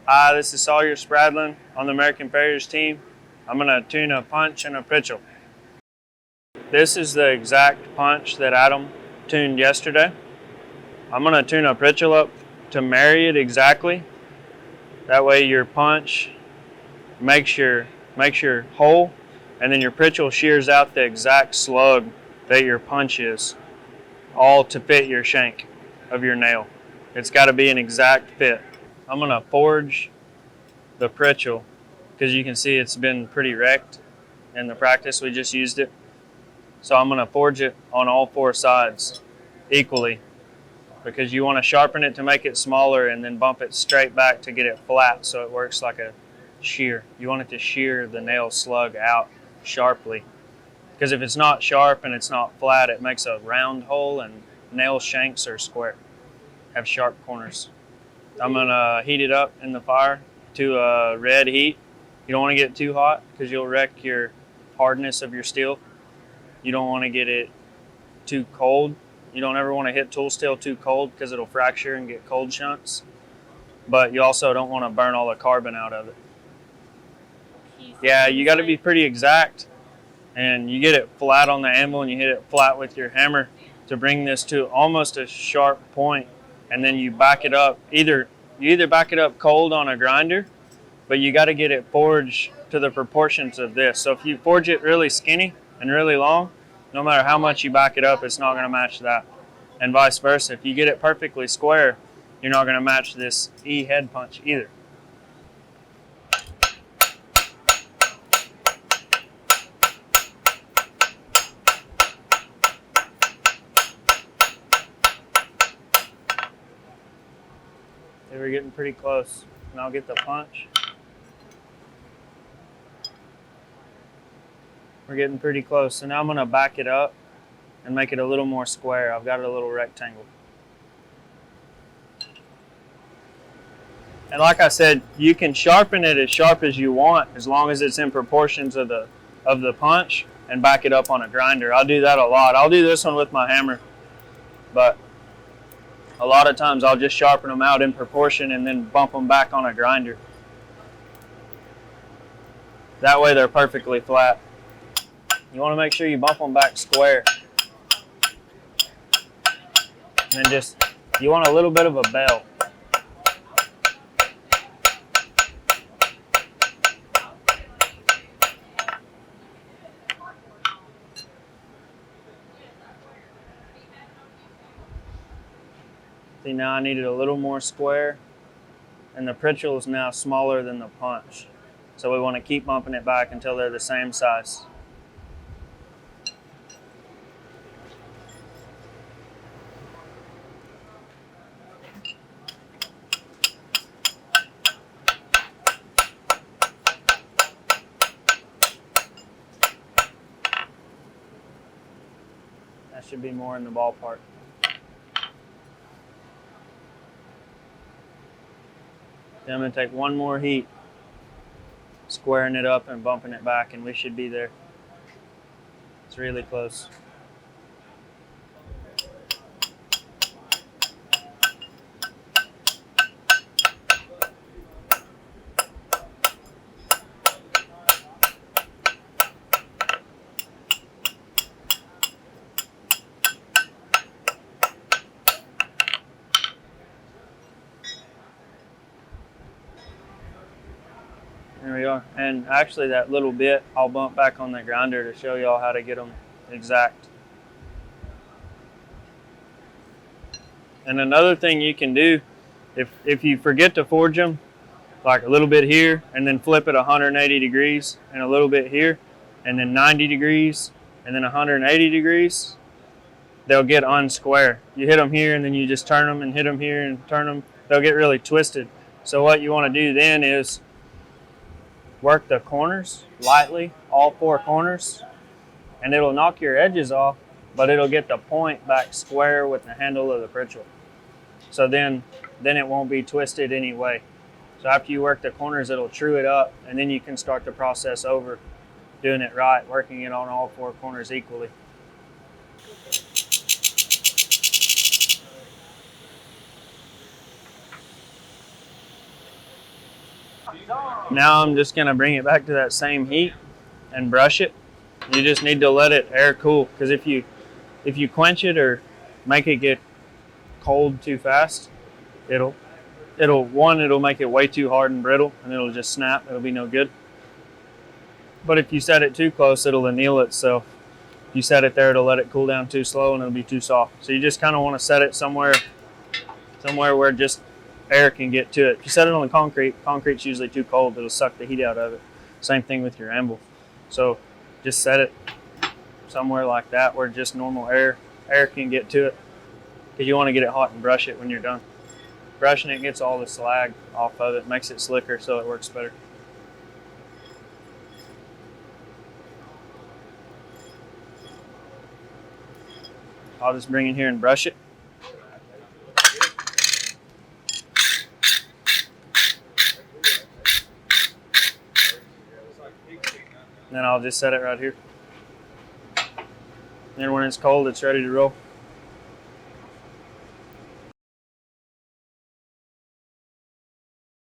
Hi, this is Sawyer Spradling on the American Farriers Team. I'm going to tune a punch and a Pritchel. This is the exact punch that Adam tuned yesterday. I'm going to tune a Pritchel up to marry it exactly. That way your punch makes your hole, and then your Pritchel shears out the exact slug that your punch is, all to fit your shank of your nail. It's got to be an exact fit. I'm going to forge the Pritchel because you can see it's been pretty wrecked in the practice we just used it. So I'm going to forge it on all four sides equally because you want to sharpen it to make it smaller and then bump it straight back to get it flat so it works like a shear. You want it to shear the nail slug out sharply because if it's not sharp and it's not flat, it makes a round hole, and nail shanks are square, have sharp corners. I'm going to heat it up in the fire to a red heat. You don't want to get it too hot because you'll wreck your hardness of your steel. You don't want to get it too cold. You don't ever want to hit tool steel too cold because it'll fracture and get cold shunts. But you also don't want to burn all the carbon out of it. Yeah, you got to be pretty exact, and you get it flat on the anvil and you hit it flat with your hammer to bring this to almost a sharp point, and then you back it up. You either back it up cold on a grinder, but you got to get it forged to the proportions of this. So if you forge it really skinny and really long, no matter how much you back it up, it's not going to match that. And vice versa. If you get it perfectly square, you're not going to match this E head punch either. Okay, we're getting pretty close. And I'll get the punch. We're getting pretty close. So now I'm going to back it up and make it a little more square. I've got it a little rectangle. And like I said, you can sharpen it as sharp as you want as long as it's in proportions of the punch, and back it up on a grinder. I'll do that a lot. I'll do this one with my hammer, but a lot of times I'll just sharpen them out in proportion and then bump them back on a grinder. That way they're perfectly flat. You want to make sure you bump them back square. And then you want a little bit of a bell. See, now I need it a little more square, and the Pritchel is now smaller than the punch. So we want to keep bumping it back until they're the same size. That should be more in the ballpark. Then I'm going to take one more heat, squaring it up and bumping it back, and we should be there. It's really close. There we are. And actually that little bit I'll bump back on the grinder to show y'all how to get them exact. And another thing you can do, if you forget to forge them, like a little bit here and then flip it 180 degrees and a little bit here and then 90 degrees and then 180 degrees, they'll get unsquare. You hit them here and then you just turn them and hit them here and turn them. They'll get really twisted. So what you want to do then is work the corners lightly, all four corners, and it'll knock your edges off, but it'll get the point back square with the handle of the Pritchel. So then it won't be twisted anyway. So after you work the corners, it'll true it up, and then you can start the process over, doing it right, working it on all four corners equally. Now I'm just gonna bring it back to that same heat and brush it. You just need to let it air cool, because if you quench it or make it get cold too fast, it'll make it way too hard and brittle, and it'll just snap. It'll be no good. But if you set it too close, it'll anneal itself. If you set it there, it'll let it cool down too slow and it'll be too soft. So you just kind of want to set it somewhere where just air can get to it. If you set it on the concrete's usually too cold. It'll suck the heat out of it. Same thing with your anvil. So just set it somewhere like that where just normal air can get to it, because you want to get it hot and brush it when you're done. Brushing it gets all the slag off of it, makes it slicker so it works better. I'll just bring in here and brush it. And then I'll just set it right here. And then when it's cold, it's ready to roll.